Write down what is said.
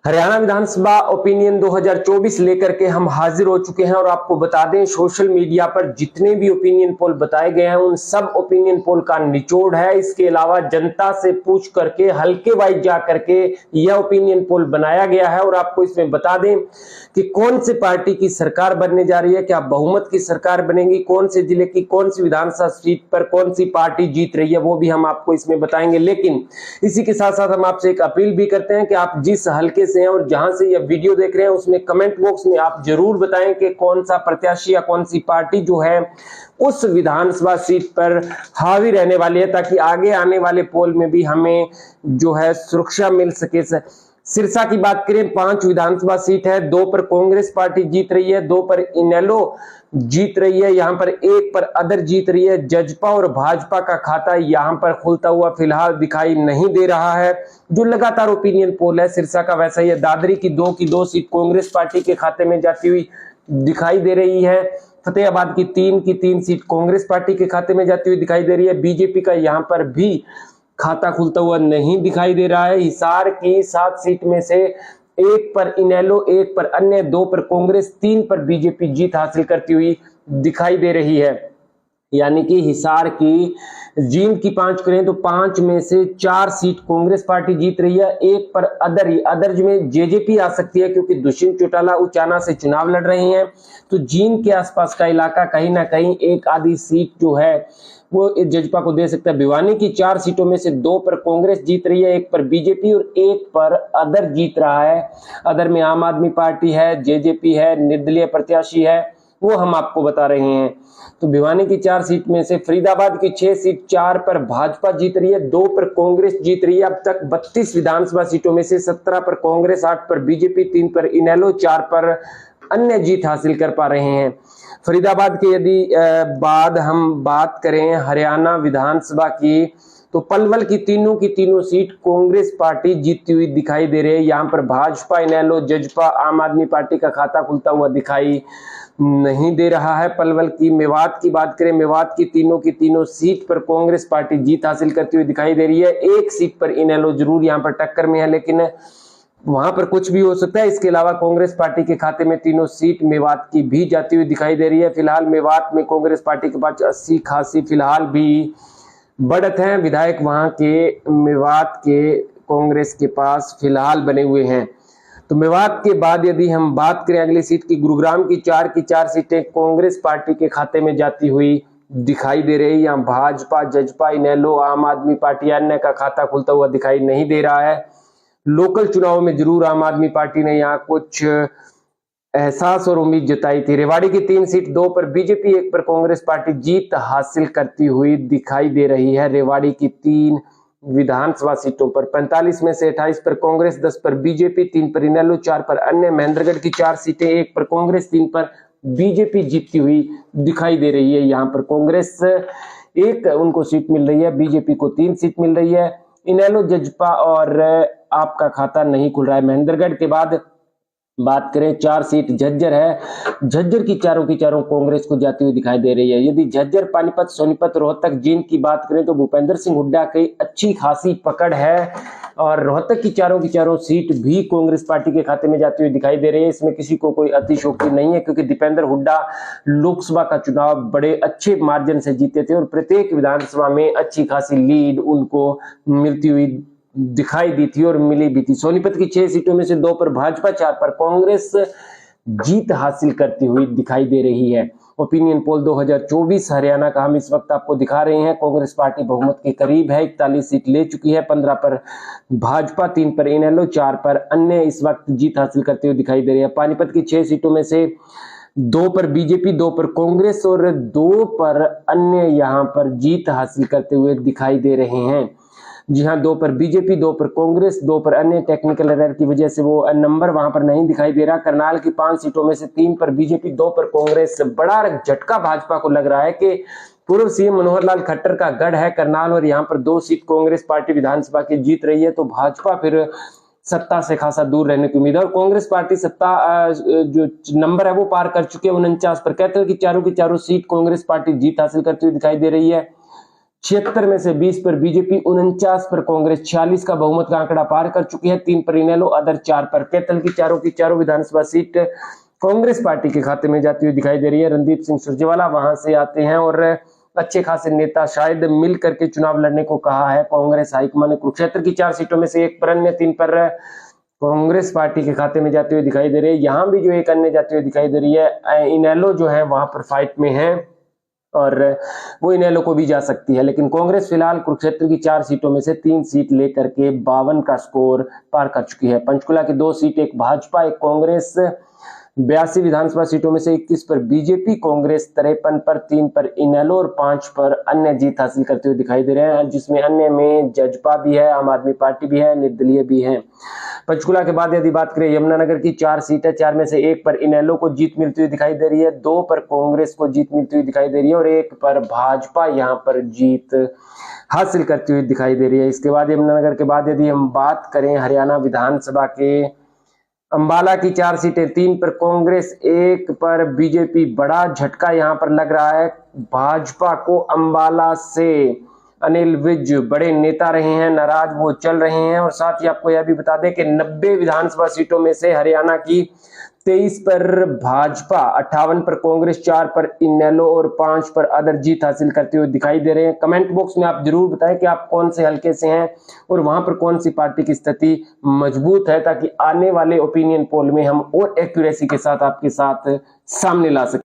हरियाणा विधानसभा opinion 2024 लेकर के हम हाजिर हो चुके हैं और आपको बता दें सोशल मीडिया पर जितने भी ओपिनियन पोल बताए गए हैं उन सब ओपिनियन पोल का निचोड़ है। इसके अलावा जनता से पूछ करके हल्के वाइज जा करके यह ओपिनियन पोल बनाया गया है और आपको इसमें बता दें कि कौन से पार्टी की सरकार बनने जा रही है, क्या बहुमत की सरकार बनेगी, कौन से जिले की कौन सी विधानसभा सीट पर कौन सी पार्टी जीत रही है, वो भी हम आपको इसमें बताएंगे। लेकिन इसी के साथ साथ हम आपसे एक अपील भी करते हैं कि आप जिस हल्के से हैं और जहां से यह वीडियो देख रहे हैं उसमें कमेंट बॉक्स में आप जरूर बताएं कि कौन सा प्रत्याशी या कौन सी पार्टी जो है उस विधानसभा सीट पर हावी रहने वाली है, ताकि आगे आने वाले पोल में भी हमें जो है सुरक्षा मिल सके। सिरसा की बात करें 5 विधानसभा सीट है, 2 पर कांग्रेस पार्टी जीत रही है, 2 पर इनेलो जीत रही है, यहां पर 1 पर अदर जीत रही है। जजपा और भाजपा का खाता यहां पर खुलता हुआ फिलहाल दिखाई नहीं दे रहा है। जो लगातार ओपिनियन पोल है सिरसा का वैसा ही है। दादरी की 2 की 2 सीट कांग्रेस पार्टी के खाते में जाती हुई दिखाई दे रही है। फतेहाबाद की 3 की 3 सीट कांग्रेस पार्टी के खाते में जाती हुई दिखाई दे रही है। बीजेपी का यहां पर भी खाता खुलता हुआ नहीं दिखाई दे रहा है। हिसार की 7 सीट में से 1 पर इनेलो, 1 पर अन्य, 2 पर कांग्रेस, 3 पर बीजेपी जीत हासिल करती हुई दिखाई दे रही है। यानी कि हिसार की जींद की 5 करें तो 5 में से 4 सीट कांग्रेस पार्टी जीत रही है, 1 पर अदर में जेजेपी आ सकती है क्योंकि दुष्यंत चौटाला उचाना से चुनाव लड़ रहे हैं। तो जींद के आसपास का इलाका कहीं ना कहीं एक आधी सीट जो है वो जजपा को दे सकता है। भिवानी की 4 सीटों में से 2 पर कांग्रेस जीत रही है, 1 पर बीजेपी और 1 पर अदर जीत रहा है। अदर में आम आदमी पार्टी है, जेजेपी है, निर्दलीय प्रत्याशी है, वो हम आपको बता रहे हैं। तो भिवानी की 4 सीट में से फरीदाबाद की 6 सीट 4 पर भाजपा जीत रही है, 2 पर कांग्रेस जीत रही है। अब तक 32 विधानसभा सीटों में से 17 पर कांग्रेस, 8 पर बीजेपी, 3 पर इनेलो, 4 पर अन्य जीत हासिल कर पा रहे हैं। फरीदाबाद के यदि बाद हम बात करें हरियाणा विधानसभा की तो पलवल की तीनों सीट कांग्रेस पार्टी जीतती हुई दिखाई दे रही है। यहाँ पर भाजपा, इनेलो, जजपा, आम आदमी पार्टी का खाता खुलता हुआ दिखाई नहीं दे रहा है। पलवल की मेवात की बात करें, मेवात की तीनों सीट पर कांग्रेस पार्टी जीत हासिल करती हुई दिखाई दे रही है। 1 सीट पर इनेलो जरूर यहाँ पर टक्कर में है, लेकिन वहां पर कुछ भी हो सकता है। इसके अलावा कांग्रेस पार्टी के खाते में 3 सीट मेवात की भी जाती हुई दिखाई दे रही है। फिलहाल मेवात में कांग्रेस पार्टी के पास 80 खासी फिलहाल भी बढ़त है। विधायक वहां के मेवात के कांग्रेस के पास फिलहाल बने हुए हैं। तो मेवात के बाद यदि हम बात करें अगली सीट की, गुरुग्राम की 4 की 4 सीटें कांग्रेस पार्टी के खाते में जाती हुई दिखाई दे रही है। यहाँ भाजपा, जजपा, इनेलो, आम आदमी पार्टी अन्य का खाता खुलता हुआ दिखाई नहीं दे रहा है। लोकल चुनाव में जरूर आम आदमी पार्टी ने यहाँ कुछ एहसास और उम्मीद जताई थी। रेवाड़ी की 3 सीट 2 पर बीजेपी, 1 पर कांग्रेस पार्टी जीत हासिल करती हुई दिखाई दे रही है। रेवाड़ी की 3 विधानसभा सीटों पर 45 में से 28 पर कांग्रेस, 10 पर बीजेपी, 3 पर इनेलो, 4 पर अन्य। महेंद्रगढ़ की 4 सीटें 1 पर कांग्रेस, 3 पर बीजेपी जीतती हुई दिखाई दे रही है। यहाँ पर कांग्रेस 1 उनको सीट मिल रही है, बीजेपी को 3 सीट मिल रही है। इनेलो, जजपा और आपका खाता नहीं खुल रहा है। महेंद्रगढ़ के बाद बात करें 4 सीट झज्जर है, झज्जर की चारों कांग्रेस को जाती हुई दिखाई दे रही है। यदि झज्जर, पानीपत, सोनीपत, रोहतक, जींद की बात करें तो भूपेंद्र सिंह हुड्डा की अच्छी खासी पकड़ है और रोहतक की चारों सीट भी कांग्रेस पार्टी के खाते में जाती हुई दिखाई दे रही है। इसमें किसी को कोई अतिशयोक्ति नहीं है क्योंकि दीपेंद्र हुड्डा लोकसभा का चुनाव बड़े अच्छे मार्जिन से जीते थे और प्रत्येक विधानसभा में अच्छी खासी लीड उनको मिलती हुई दिखाई दी थी और मिली भी थी। सोनीपत की 6 सीटों में से 2 पर भाजपा, 4 पर कांग्रेस जीत हासिल करती हुई दिखाई दे रही है। ओपिनियन पोल 2024 हरियाणा का हम इस वक्त आपको दिखा रहे हैं। कांग्रेस पार्टी बहुमत के करीब है, 41 सीट ले चुकी है, 15 पर भाजपा, 3 पर इनेलो, 4 पर अन्य इस वक्त जीत हासिल करते हुए दिखाई दे रही है। पानीपत की 6 सीटों में से 2 पर बीजेपी, 2 पर कांग्रेस और 2 पर अन्य यहाँ पर जीत हासिल करते हुए दिखाई दे रहे हैं। जी हाँ, 2 पर बीजेपी, 2 पर कांग्रेस, 2 पर अन्य। टेक्निकल एरर की वजह से वो नंबर वहां पर नहीं दिखाई दे रहा। करनाल की 5 सीटों में से 3 पर बीजेपी, 2 पर कांग्रेस। बड़ा झटका भाजपा को लग रहा है कि पूर्व सीएम मनोहर लाल खट्टर का गढ़ है करनाल और यहाँ पर 2 सीट कांग्रेस पार्टी विधानसभा की जीत रही है। तो भाजपा फिर सत्ता से खासा दूर रहने की उम्मीद है और कांग्रेस पार्टी सत्ता जो नंबर है वो पार कर चुकी है 49 पर। कहते हैं कि चारों की चारों सीट कांग्रेस पार्टी जीत हासिल करती हुई दिखाई दे रही है। 76 में से 20 पर बीजेपी, 49 पर कांग्रेस, 46 का बहुमत का आंकड़ा पार कर चुकी है। 3 पर इनेलो, अदर 4 पर कैथल की चारों विधानसभा सीट कांग्रेस पार्टी के खाते में जाती हुई दिखाई दे रही है। रणदीप सिंह सुरजेवाला वहां से आते हैं और अच्छे खासे नेता शायद मिल करके चुनाव लड़ने को कहा है कांग्रेस हाईकमान ने। कुरुक्षेत्र की 4 सीटों में से 1 पर अन्य, 3 पर कांग्रेस पार्टी के खाते में जाते हुए दिखाई दे रही है। यहां भी जो एक अन्य जाती हुई दिखाई दे रही है, इनेलो जो है वहां पर फाइट में है और वो इनेलो को भी जा सकती है, लेकिन कांग्रेस फिलहाल कुरुक्षेत्र की 4 सीटों में से 3 सीट लेकर के 52 का स्कोर पार कर चुकी है। पंचकुला की 2 सीट, एक भाजपा एक कांग्रेस, 82 विधानसभा सीटों में से 21 पर बीजेपी, कांग्रेस 53 पर, 3 पर इनेलो और 5 पर अन्य जीत हासिल करते हुए दिखाई दे रहे हैं, जिसमें अन्य में जजपा भी है, आम आदमी पार्टी भी है, निर्दलीय भी है। पंचकुला के बाद यदि बात करें यमुनानगर की 4 सीट है, 4 में से 1 पर इनेलो को जीत मिलती हुई दिखाई दे रही है, 2 पर कांग्रेस को जीत मिलती हुई दिखाई दे रही है और 1 पर भाजपा यहां पर जीत हासिल करती हुई दिखाई दे रही है। इसके बाद यमुनानगर के बाद यदि हम बात करें हरियाणा विधानसभा के, अंबाला की 4 सीटें, 3 पर कांग्रेस, 1 पर बीजेपी, बड़ा झटका यहां पर लग रहा है भाजपा को। अंबाला से अनिल विज बड़े नेता रहे हैं, नाराज वो चल रहे हैं और साथ ही आपको यह भी बता दें कि 90 विधानसभा सीटों में से हरियाणा की 23 पर भाजपा, 58 पर कांग्रेस, 4 पर इनेलो और 5 पर अदर जीत हासिल करते हुए दिखाई दे रहे हैं। कमेंट बॉक्स में आप जरूर बताएं कि आप कौन से हलके से हैं और वहां पर कौन सी पार्टी की स्थिति मजबूत है, ताकि आने वाले ओपिनियन पोल में हम और एक्यूरेसी के साथ आपके साथ सामने ला सकें।